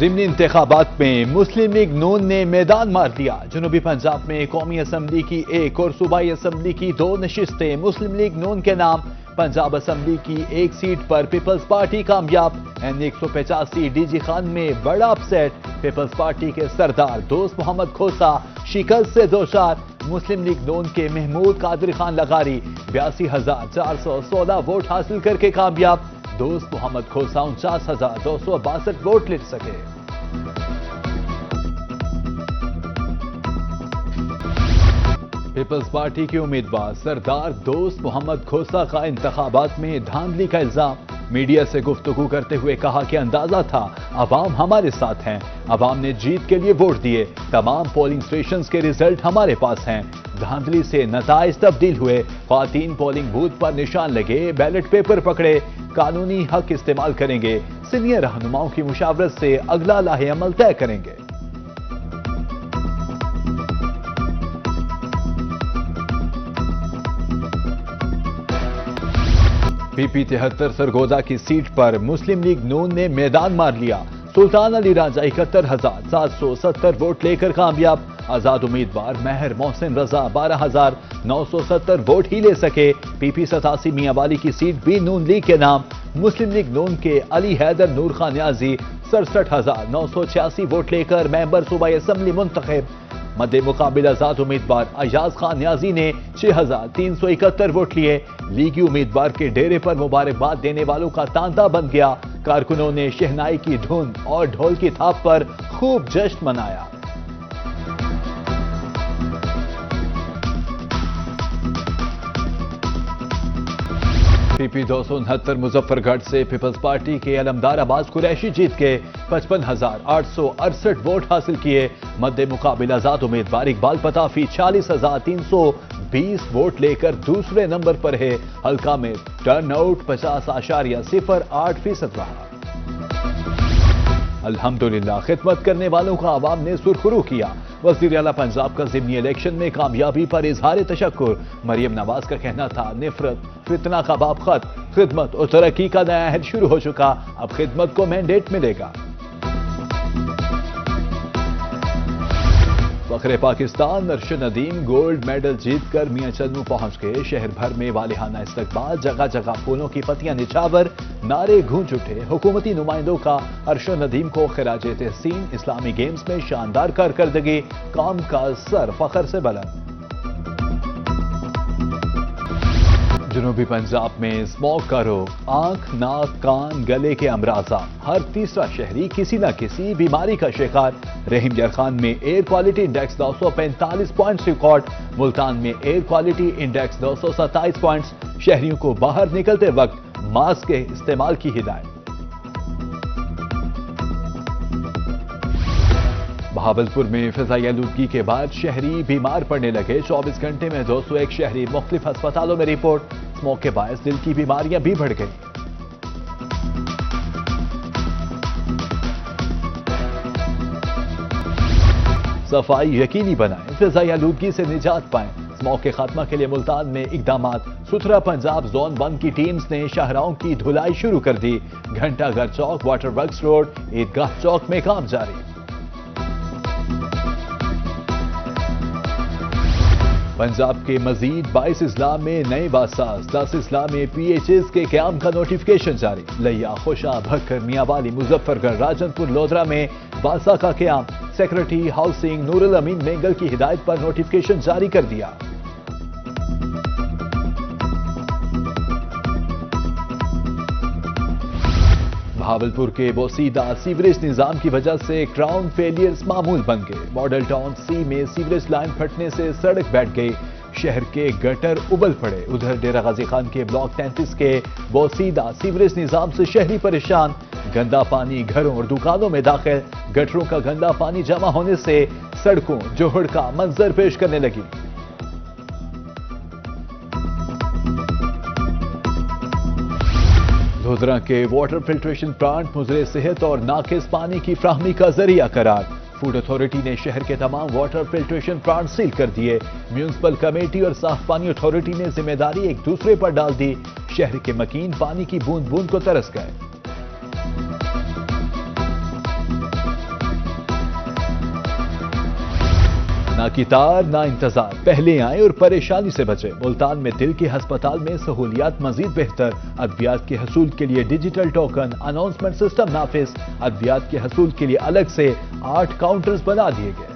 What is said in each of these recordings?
ضمنی انتخابات میں مسلم لیگ نون نے میدان مار دیا۔ جنوبی پنجاب میں قومی اسمبلی کی 1 اور صوبائی اسمبلی کی 2 نشستیں مسلم لیگ نون کے نام۔ پنجاب اسمبلی کی 1 سیٹ پر پیپلز پارٹی کامیاب۔ N185 ڈی جی خان میں بڑا اپسیٹ، پیپلز پارٹی کے سردار دوست محمد کھوسا شکست سے دوچار۔ مسلم لیگ نون کے محمود قادری خان لغاری 82,416 ووٹ حاصل کر کے کامیاب۔ دوست محمد کھوسا 49,262 ووٹ لے سکے۔ پیپلز پارٹی کے امیدوار سردار دوست محمد کھوسا کا انتخابات میں دھاندلی کا الزام۔ میڈیا سے گفتگو کرتے ہوئے کہا کہ اندازہ تھا عوام ہمارے ساتھ ہیں، عوام نے جیت کے لیے ووٹ دیے، تمام پولنگ سٹیشنز کے ریزلٹ ہمارے پاس ہیں۔ دھاندلی سے نتائج تبدیل ہوئے، خواتین پولنگ بوتھ پر نشان لگے، بیلٹ پیپر پکڑے، قانونی حق استعمال کریں گے، سینئر رہنماؤں کی مشاورت سے اگلا لاہ عمل طے کریں گے۔ پی پی 73 سرگودا کی سیٹ پر مسلم لیگ نون نے میدان مار لیا۔ سلطان علی راجہ 71,770 ووٹ لے کر کامیاب۔ آزاد امیدوار مہر محسن رضا 12,970 ووٹ ہی لے سکے۔ پی پی 87 میاں والی کی سیٹ بھی نون لیگ کے نام۔ مسلم لیگ نون کے علی حیدر نور خان نیازی 67,986 ووٹ لے کر ممبر صوبائی اسمبلی منتخب۔ مد مقابل آزاد امیدوار ایاز خان نیازی نے 6,371 ووٹ لیے۔ لیگی امیدوار کے ڈیرے پر مبارکباد دینے والوں کا تانتا بن گیا۔ کارکنوں نے شہنائی کی دھن اور ڈھول کی تھاپ پر خوب جشن منایا۔ پی پی 269 مظفر گڑھ سے پیپلز پارٹی کے علمدار عباس قریشی جیت کے 55,868 ووٹ حاصل کیے۔ مد مقابل آزاد امیدوار اقبال پتافی 46,320 ووٹ لے کر دوسرے نمبر پر ہے۔ حلقہ میں ٹرن آؤٹ 50.08% رہا۔ الحمدللہ خدمت کرنے والوں کا عوام نے سرخرو کیا۔ وزیر اعلیٰ پنجاب کا ضمنی الیکشن میں کامیابی پر اظہار تشکر۔ مریم نواز کا کہنا تھا نفرت فتنہ کا باب ختم، خدمت اور ترقی کا نیا عہد شروع ہو چکا، اب خدمت کو مینڈیٹ ملے گا۔ فخر پاکستان ارشد ندیم گولڈ میڈل جیت کر میاں چنو پہنچ گئے۔ شہر بھر میں والہانہ استقبال، جگہ جگہ پھولوں کی پتیاں نچھاور، نعرے گونج اٹھے۔ حکومتی نمائندوں کا ارشد ندیم کو خراج تحسین۔ اسلامی گیمز میں شاندار کارکردگی، قوم کا سر فخر سے بلند۔ جنوبی پنجاب میں اسموگ کا روگ، آنکھ، ناک، کان، گلے کے امراض عام۔ ہر تیسرا شہری کسی نہ کسی بیماری کا شکار۔ رحیم یار خان میں air quality index 945 points record. Multan میں ایئر کوالٹی انڈیکس 227 پوائنٹس۔ شہریوں کو باہر نکلتے وقت ماسک کے استعمال کی ہدایت۔ بہاولپور میں فضائی آلودگی کے بعد شہری بیمار پڑنے لگے۔ 24 گھنٹے میں 201 شہری مختلف ہسپتالوں میں رپورٹ۔ اسموگ کے باعث دل کی بیماریاں بھی بڑھ گئیں۔ صفائی یقینی بنائیں، فضائی آلودگی سے نجات پائیں۔ اسموگ کے خاتمہ کے لیے ملتان میں اقدامات۔ ستھرا پنجاب زون 1 کی ٹیمز نے شاہراہوں کی دھلائی شروع کر دی۔ گھنٹہ گھر چوک، واٹر ورکس روڈ، عیدگاہ چوک میں کام جاری۔ پنجاب کے مزید 22 اضلاع میں نئے باساز، 10 اضلاع میں پی ایچ ایز کے قیام کا نوٹیفکیشن جاری۔ لیا، خوشا، بھکر، میاں والی، مظفر گڑھ، راجن پور، لودرا میں باسا کا قیام۔ سیکرٹری ہاؤسنگ نور الامین مینگل کی ہدایت پر نوٹیفکیشن جاری کر دیا۔ بہاولپور کے بوسیدہ سیوریج نظام کی وجہ سے کراؤن فیلئرز معمول بن گئے۔ ماڈل ٹاؤن سی میں سیوریج لائن پھٹنے سے سڑک بیٹھ گئی، شہر کے گٹر ابل پڑے۔ ادھر ڈیرہ غازی خان کے بلاک 33 کے بوسیدہ سیوریج نظام سے شہری پریشان۔ گندا پانی گھروں اور دکانوں میں داخل، گٹروں کا گندا پانی جمع ہونے سے سڑکوں جوہڑ کا منظر پیش کرنے لگی۔ دھودرا کے واٹر فلٹریشن پلانٹ مضر صحت اور ناقص پانی کی فراہمی کا ذریعہ قرار۔ فوڈ اتھارٹی نے شہر کے تمام واٹر فلٹریشن پلانٹ سیل کر دیے۔ میونسپل کمیٹی اور صاف پانی اتھارٹی نے ذمہ داری ایک دوسرے پر ڈال دی۔ شہر کے مکین پانی کی بوند بوند کو ترس گئے۔ نہ قطار نہ انتظار، پہلے آئیں اور پریشانی سے بچیں۔ ملتان میں دل کے ہسپتال میں سہولیات مزید بہتر، ادویات کے حصول کے لیے ڈیجیٹل ٹوکن اناؤنسمنٹ سسٹم نافذ، ادویات کے حصول کے لیے الگ سے 8 کاؤنٹرز بنا دیے گئے۔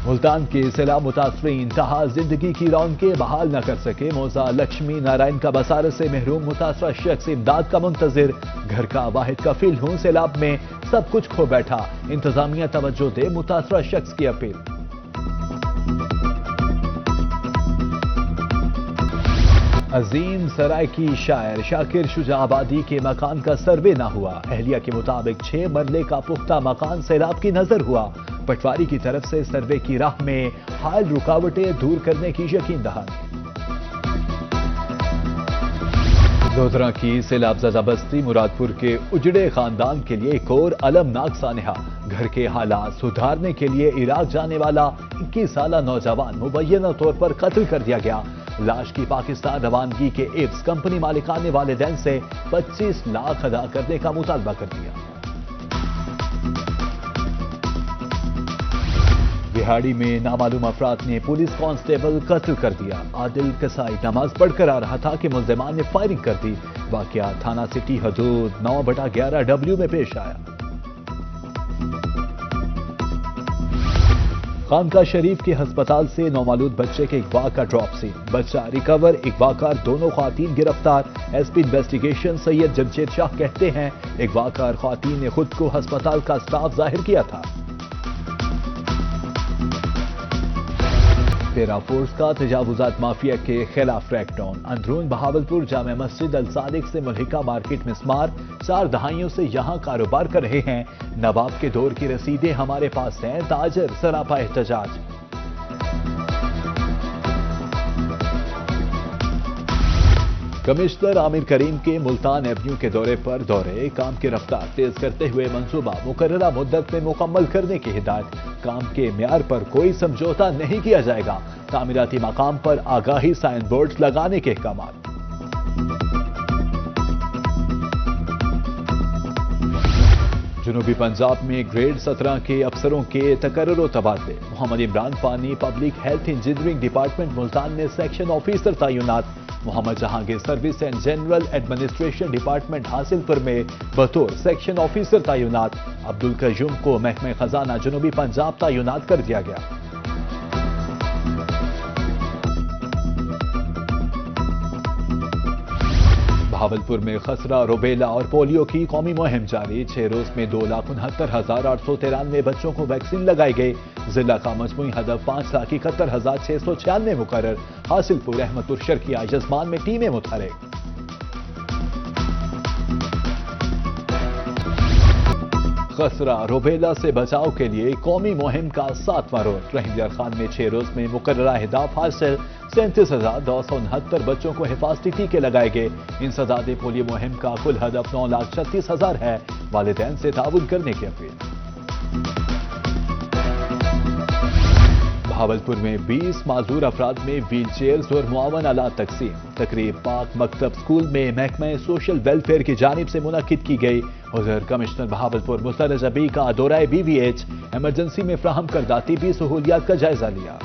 ملتان کے سیلاب متاثرین تہا زندگی کی رونقیں بحال نہ کر سکے، موزہ لکشمی نارائن کا بصارت سے محروم متاثرہ شخص امداد کا منتظر، گھر کا واحد کفیل ہوں، سیلاب میں سب کچھ کھو بیٹھا، انتظامیہ توجہ دے، متاثرہ شخص کی اپیل۔ عظیم سرائے کی شاعر شاکر شجاع آبادی کے مکان کا سروے نہ ہوا، اہلیہ کے مطابق 6 مرلے کا پختہ مکان سیلاب کی نظر ہوا، پٹواری کی طرف سے سروے کی راہ میں حائل رکاوٹیں دور کرنے کی یقین دہانی۔ لودھرا کی سیلاب زدہ بستی مرادپور کے اجڑے خاندان کے لیے ایک اور المناک سانحہ، گھر کے حالات سدھارنے کے لیے عراق جانے والا 21 سالہ نوجوان مبینہ طور پر قتل کر دیا گیا، لاش کی پاکستان روانگی کے عوض کمپنی مالکان نے والدین سے 25 لاکھ ادا کرنے کا مطالبہ کر دیا۔ بہاڑی میں نامعلوم افراد نے پولیس کانسٹیبل قتل کر دیا، عادل کسائی نماز پڑھ کر آ رہا تھا کہ ملزمان نے فائرنگ کر دی، واقعہ تھانہ سٹی حدود 9/11 میں پیش آیا۔ خانقاہ شریف کے ہسپتال سے نومولود بچے کے اغوا کا ڈراپ سین، بچہ ریکور، اغواکار دونوں خواتین گرفتار، ایس پی انویسٹیگیشن سید جمشید شاہ کہتے ہیں اغواکار خواتین نے خود کو ہسپتال کا سٹاف ظاہر کیا تھا۔ پیرا فورس کا تجاوزات مافیا کے خلاف کریک ڈاؤن، اندرون بہاولپور جامع مسجد الصادق سے ملحقہ مارکیٹ مسمار، 4 دہائیوں سے یہاں کاروبار کر رہے ہیں، نواب کے دور کی رسیدیں ہمارے پاس ہیں، تاجر سراپا احتجاج۔ کمشنر عامر کریم کے ملتان ایونیو کے دورے پر کام کی رفتار تیز کرتے ہوئے منصوبہ مقررہ مدت میں مکمل کرنے کی ہدایت، کام کے معیار پر کوئی سمجھوتہ نہیں کیا جائے گا، تعمیراتی مقام پر آگاہی سائن بورڈز لگانے کے احکامات۔ جنوبی پنجاب میں گریڈ 17 کے افسروں کے تقرر و تبادلے، Muhammad Imran Fani public health engineering department Multan میں سیکشن آفیسر تعینات، Muhammad Jahangir service and general administration department Hasilpur میں بطور سیکشن آفیسر تعینات، عبدالقیوم کو محکمہ خزانہ جنوبی پنجاب تعینات کر دیا گیا۔ بہاولپور میں خسرہ، روبیلا اور پولیو کی قومی مہم جاری، 6 روز میں 2,69,893 بچوں کو ویکسین لگائی گئی، ضلع کا مجموعی ہدف 5,71,696 مقرر، حاصل پور احمد پور شرقیہ یزمان میں ٹیمیں متحرک۔ خسرہ روبیلا سے بچاؤ کے لیے قومی مہم کا 7واں روز، رحیم یار خان میں 6 روز میں مقررہ اہداف حاصل، 37,269 بچوں کو حفاظتی ٹیکے لگائے گئے، انسداد پولیو مہم کا کل ہدف 9,36,000 ہے، والدین سے تعاون کرنے کی اپیل۔ بہاولپور میں 20 معذور افراد میں ویل چیئرز اور معاون آلات تقسیم، تقریب پاک مکتب اسکول میں محکمہ سوشل ویلفیئر کی جانب سے منعقد کی گئی، حضور کمشنر بہاولپور مسترجع بی کا دورہ BVH، ایمرجنسی میں فراہم کردہ طبی سہولیات کا جائزہ لیا۔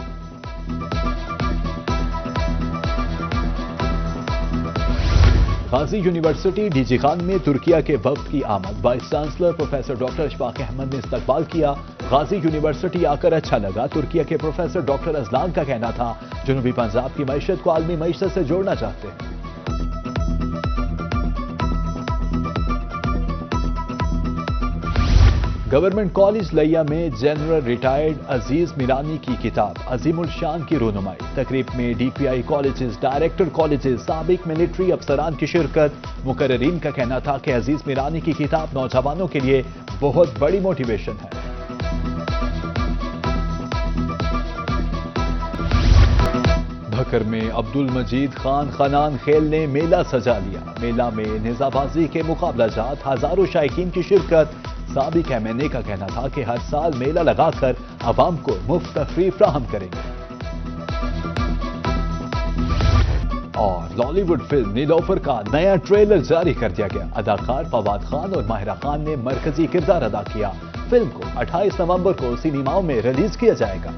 Ghazi university D G Khan میں ترکیہ کے وفد کی آمد، vice chancellor professor doctor Ashfaq Ahmad نے استقبال کیا، غازی یونیورسٹی آ کر اچھا لگا، ترکیہ کے پروفیسر ڈاکٹر ازلان کا کہنا تھا جنوبی پنجاب کی معیشت کو عالمی معیشت سے جوڑنا چاہتے ہیں۔ گورنمنٹ کالج لیا میں جنرل ریٹائرڈ عزیز میرانی کی کتاب عظیم الشان کی رونمائی، تقریب میں DPI کالجز، ڈائریکٹر کالجز، سابق ملٹری افسران کی شرکت، مقررین کا کہنا تھا کہ عزیز میرانی کی کتاب نوجوانوں کے لیے بہت بڑی موٹیویشن ہے۔ بھکر میں عبد المجید خان خانان خیل نے میلہ سجا لیا، میلہ میں نیزہ بازی کے مقابلہ جات، ہزاروں شائقین کی شرکت، سابق MNA کا کہنا تھا کہ ہر سال میلہ لگا کر عوام کو مفت تفریح فراہم کریں گے۔ اور لالی ووڈ فلم نیلوفر کا نیا ٹریلر جاری کر دیا گیا. اداکار فواد خان اور ماہرہ خان نے مرکزی کردار ادا کیا. فلم کو 28 نومبر کو سینماؤں میں ریلیز کیا جائے گا.